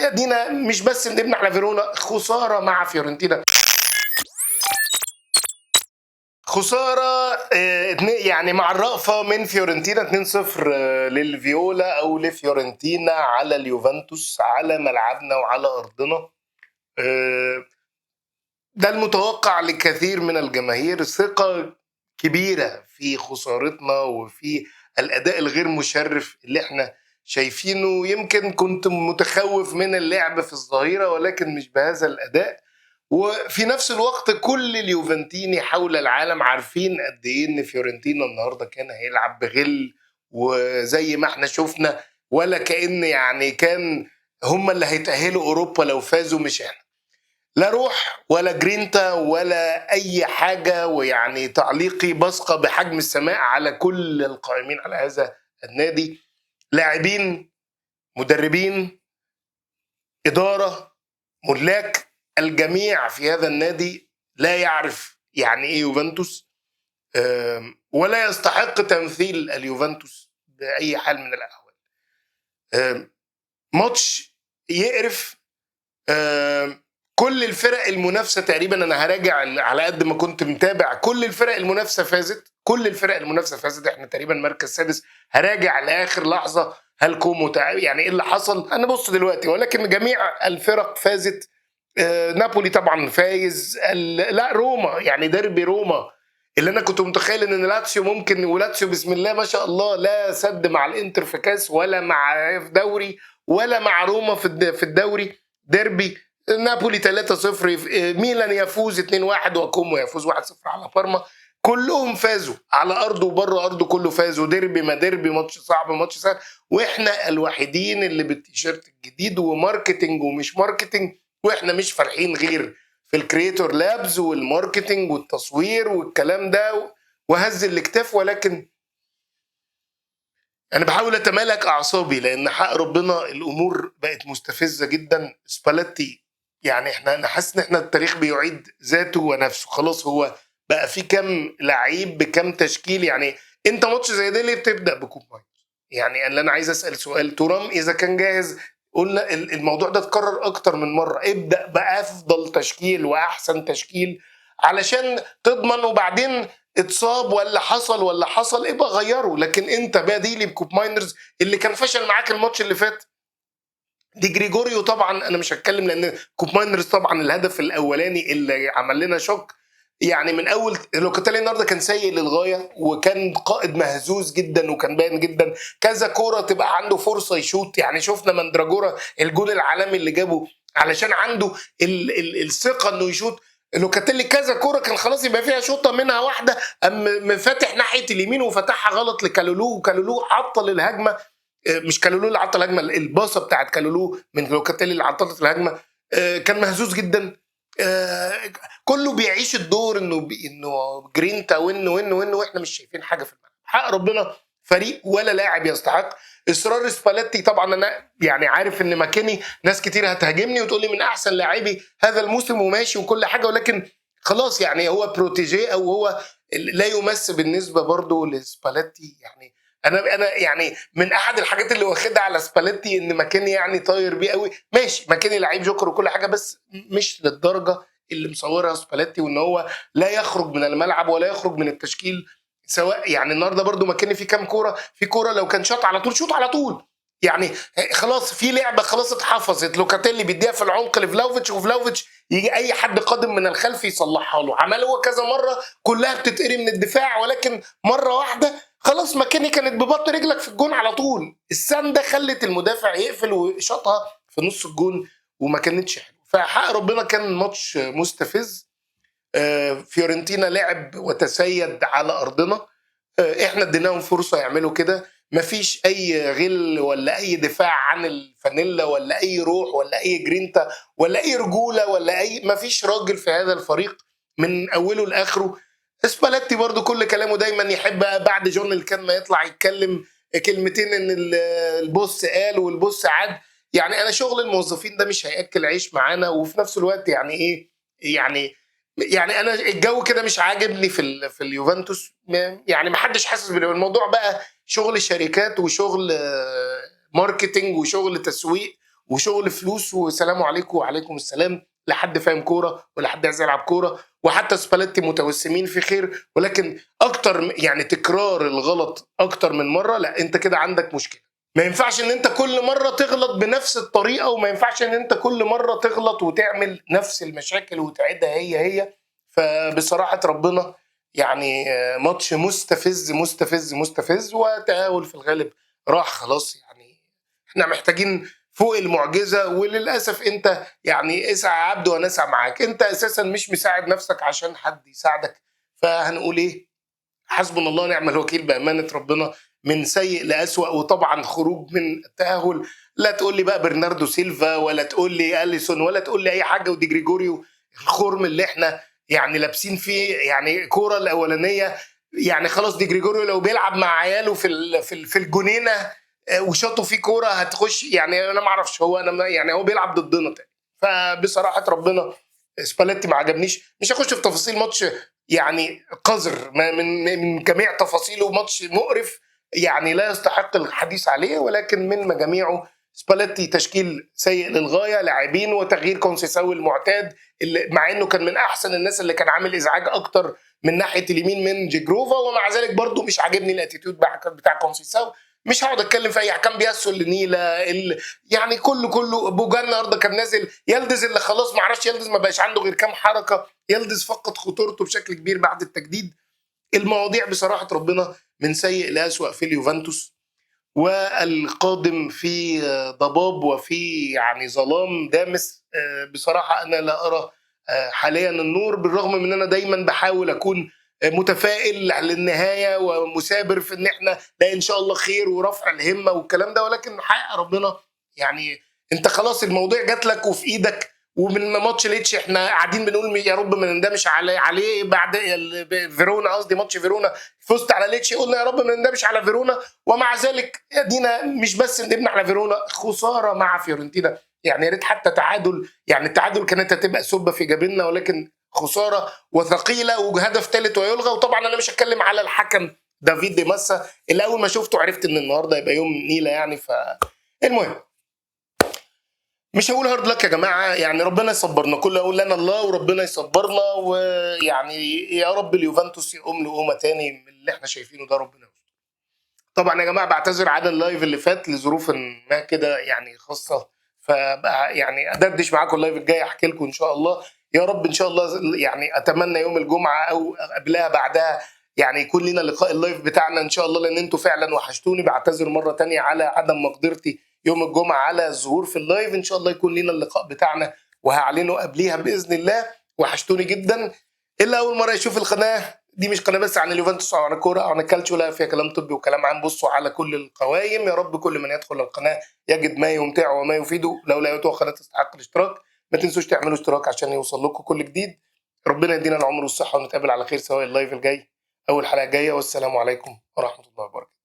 ادينا مش بس ندمنا على فيرونا، خساره مع فيورنتينا، خساره يعني مع الرأفه من فيورنتينا 2-0 للفيولا او لفيورنتينا على اليوفنتوس على ملعبنا وعلى ارضنا. ده المتوقع لكثير من الجماهير، ثقه كبيره في خسارتنا وفي الاداء الغير مشرف اللي احنا شايفينه. يمكن كنت متخوف من اللعب في الظهيره ولكن مش بهذا الاداء. وفي نفس الوقت كل اليوفنتيني حول العالم عارفين قد ايه ان فيورنتينا النهارده كان هيلعب بغل، وزي ما احنا شفنا ولا كأن يعني كان هم اللي هيتأهلوا اوروبا لو فازوا مش احنا. لا روح ولا جرينتا ولا اي حاجه. ويعني تعليقي بصقه بحجم السماء على كل القائمين على هذا النادي، لاعبين، مدربين، اداره، ملاك، الجميع في هذا النادي لا يعرف يعني ايه يوفنتوس ولا يستحق تمثيل اليوفنتوس باي حال من الاحوال. ماتش يقرف. كل الفرق المنافسه تقريبا، انا هراجع على قد ما كنت متابع، كل الفرق المنافسه فازت، كل الفرق المنافسه فازت. احنا تقريبا مركز سادس. هراجع لاخر لحظه هل كومو يعني ايه اللي حصل، انا بص دلوقتي، ولكن جميع الفرق فازت. نابولي طبعا فايز. لا روما، يعني ديربي روما اللي انا كنت متخيل ان لاتسيو ممكن، ولاتسيو بسم الله ما شاء الله لا سد مع الانتر في كاس ولا مع في دوري ولا مع روما في الدوري. ديربي نابولي 3-0، ميلان يفوز 2-1 وكومو يفوز 1-0 على بارما. كلهم فازوا على ارضه وبره ارضه، كله فازوا. ديربي ما ديربي، ماتش صعب ماتش سهل، واحنا الوحيدين اللي بالتيشيرت الجديد وماركتنج ومش ماركتنج، واحنا مش فالحين غير في الكرياتور لابز والماركتنج والتصوير والكلام ده وهز الاكتاف. ولكن انا بحاول اتمالك اعصابي لان حق ربنا الامور بقت مستفزه جدا. سباليتي يعني انا حاسس ان احنا التاريخ بيعيد ذاته ونفسه. خلاص هو بقى في كم لعيب بكم تشكيل. يعني انت ماتش زي ده ليه بتبدا بكوب ماينرز؟ يعني اللي انا عايز اسال سؤال، ترام اذا كان جاهز، قلنا الموضوع ده اتكرر اكتر من مره، ابدا بافضل تشكيل واحسن تشكيل علشان تضمن، وبعدين اتصاب ولا حصل ابقى غيره. لكن انت بديلي بكوب ماينرز اللي كان فشل معاك الماتش اللي فات. دي جريجوريو طبعا انا مش هتكلم لان كوب ماينرز طبعا الهدف الاولاني اللي عمل لنا شوك. يعني من اول لوكاتيلي النهارده كان سيء للغايه، وكان قائد مهزوز جدا، وكان باين جدا كذا كوره تبقى عنده فرصه يشوط. يعني شفنا مندراجورا الجول العالمي اللي جابه علشان عنده الثقه انه يشوط. لوكاتيلي كذا كوره كان خلاص يبقى فيها شوطه منها واحده، فاتح ناحيه اليمين وفتحها غلط لكالولو، وكالولو عطل الهجمه. مش كالولو اللي عطل الهجمه، الباصه بتاعت كالولو من لوكاتيلي اللي عطلت الهجمه. كان مهزوز جدا. كله بيعيش الدور انه جرينتا وانه واحنا مش شايفين حاجه في الملعب. حق ربنا فريق ولا لاعب يستحق. اصرار سباليتي طبعا انا يعني عارف ان ماكيني ناس كتير هتهاجمني وتقول لي من احسن لاعبي هذا الموسم وماشي وكل حاجه، ولكن خلاص يعني هو بروتيجيه او هو لا يمس بالنسبه برضه لسباليتي. يعني انا يعني من احد الحاجات اللي واخدها على سباليتي ان ماكيني يعني طاير بيه قوي. ماشي ماكيني لعيب جوكر وكل حاجه، بس مش للدرجه اللي مصورها سباليتي، وان هو لا يخرج من الملعب ولا يخرج من التشكيل. سواء يعني النهارده برضو ماكيني في كام كوره، في كوره لو كان شاط على طول شوط على طول. يعني خلاص في لعبه خلاص اتحفظت، لوكاتيلي بيديها في العمق لفلاوفيتش، وفلاوفيتش يجي اي حد قادم من الخلف يصلحها له. عمل هو كذا مره كلها بتتقري من الدفاع، ولكن مره واحده خلاص ماكيني كانت ببطن رجلك في الجون على طول. السنده خلت المدافع يقفل وشاطها في نص الجون وما كانتش حلوه. فحق ربنا كان ماتش مستفز. فيورنتينا لعب وتسيد على ارضنا. احنا اديناهم فرصه يعملوا كده. مفيش اي غل ولا اي دفاع عن الفانيلا ولا اي روح ولا اي جرينتا ولا اي رجوله ولا اي، مفيش راجل في هذا الفريق من اوله لاخره. سباليتي برضو كل كلامه دايما يحب بعد جون اللي كان ما يطلع يتكلم كلمتين ان البوس قال والبوس عاد. يعني انا شغل الموظفين ده مش هياكل عيش معانا. وفي نفس الوقت يعني ايه، يعني انا الجو كده مش عاجبني في اليوفنتوس. يعني ما حدش حاسس بالموضوع، بقى شغل شركات وشغل ماركتينج وشغل تسويق وشغل فلوس وسلام عليكم وعليكم السلام، لا حد فاهم كوره ولا حد عايز يلعب كوره، وحتى سباليتي متوسمين في خير، ولكن اكتر يعني تكرار الغلط اكتر من مره، لا انت كده عندك مشكله. ما ينفعش ان انت كل مره تغلط بنفس الطريقه، وما ينفعش ان انت كل مره تغلط وتعمل نفس المشاكل وتعيدها هي. فبصراحه ربنا يعني ماتش مستفز مستفز مستفز، وتأهل في الغالب راح خلاص. يعني احنا محتاجين فوق المعجزه، وللاسف انت يعني اسعى يا عبد وانا اسعى معاك، انت اساسا مش مساعد نفسك عشان حد يساعدك. فهنقول ايه؟ حسبنا الله ونعم الوكيل بامانه ربنا، من سيء لاسوأ. وطبعا خروج من التاهل، لا تقول لي بقى برناردو سيلفا ولا تقول لي اليسون ولا تقول لي اي حاجه، ودي جريجوريو الخرم اللي احنا يعني لابسين فيه. يعني كوره الاولانيه يعني خلاص، دي جريجوريو لو بيلعب مع عياله في الجنينه وشاطوا فيه كوره هتخش. يعني انا ما اعرفش هو يعني هو بيلعب ضدنا تاني. فبصراحه ربنا سباليتي ما عجبنيش. مش هخش في تفاصيل ماتش يعني قذر من جميع تفاصيله، ماتش مقرف يعني لا يستحق الحديث عليه، ولكن من مجاميعه سباليتي تشكيل سيء للغايه، لاعبين وتغيير كونسيساو المعتاد، اللي مع انه كان من احسن الناس اللي كان عامل ازعاج اكتر من ناحيه اليمين من جيجروفا، ومع ذلك برضه مش عاجبني الاتيتيود بتاع كونسيساو. مش هقعد اتكلم في اي احكام بيسول لنيله يعني كله بوجان النهارده كان نازل يلدز، اللي خلاص ما عرفش يلدز، ما بقاش عنده غير كام حركه. يلدز فقد خطورته بشكل كبير بعد التجديد. المواضيع بصراحه ربنا من سيء لاسوء في اليوفنتوس، والقادم في ضباب وفي يعني ظلام دامس. بصراحه انا لا ارى حاليا النور، بالرغم من ان انا دايما بحاول اكون متفائل للنهايه ومثابر في ان احنا لا ان شاء الله خير ورفع الهمه والكلام ده، ولكن حق ربنا يعني انت خلاص الموضوع جات لك وفي ايدك. ومن ماتش ليتش احنا قاعدين بنقول يا رب ما نندمش عليه بعد فيرونا، قصدي ماتش فيرونا فزت على ليتش، قلنا يا رب ما نندمش على فيرونا، ومع ذلك ادينا مش بس ندمنا على فيرونا، خساره مع فيورنتينا. يعني يا ريت حتى تعادل، يعني التعادل كانت هتبقى سبه في جبيننا، ولكن خساره وثقيله وهدف ثالث ويلغى. وطبعا انا مش هتكلم على الحكم دافيد دي ماسا اللي اول ما شفته عرفت ان النهارده يبقى يوم نيله يعني. المهم مش هقول هارد لك يا جماعه، يعني ربنا يصبرنا، كله يقول لنا الله وربنا يصبرنا، ويعني يا رب اليوفنتوس يقوم لقومه تاني من اللي احنا شايفينه ده، ربنا يستر. طبعا يا جماعه بعتذر عن اللايف اللي فات لظروف ما كده يعني خاصه، فبقى يعني ادردش معاكم اللايف الجاي احكي لكم ان شاء الله. يا رب ان شاء الله يعني اتمنى يوم الجمعه او قبلها بعدها يعني يكون لنا لقاء اللايف بتاعنا ان شاء الله، لان انتوا فعلا وحشتوني. بعتذر مره تانية على عدم مقدرتي يوم الجمعه على الظهور في اللايف، ان شاء الله يكون لنا اللقاء بتاعنا وهعلنه قبليها باذن الله. وحشتوني جدا. الا اول مره يشوف القناه دي، مش قناه بس عن اليوفنتوس او عن الكوره او عن الكالتشو، لا فيها كلام طبي وكلام عام. بصوا على كل القوائم، يا رب كل من يدخل القناه يجد ما يمتعه وما يفيده. لو لقيتوها قناه تستحق الاشتراك، ما تنسوش تعملوا اشتراك عشان يوصل لكم كل جديد. ربنا يدينا العمر والصحه ونتقابل على خير سواء اللايف الجاي او الحلقه الجايه، والسلام عليكم ورحمه الله وبركاته.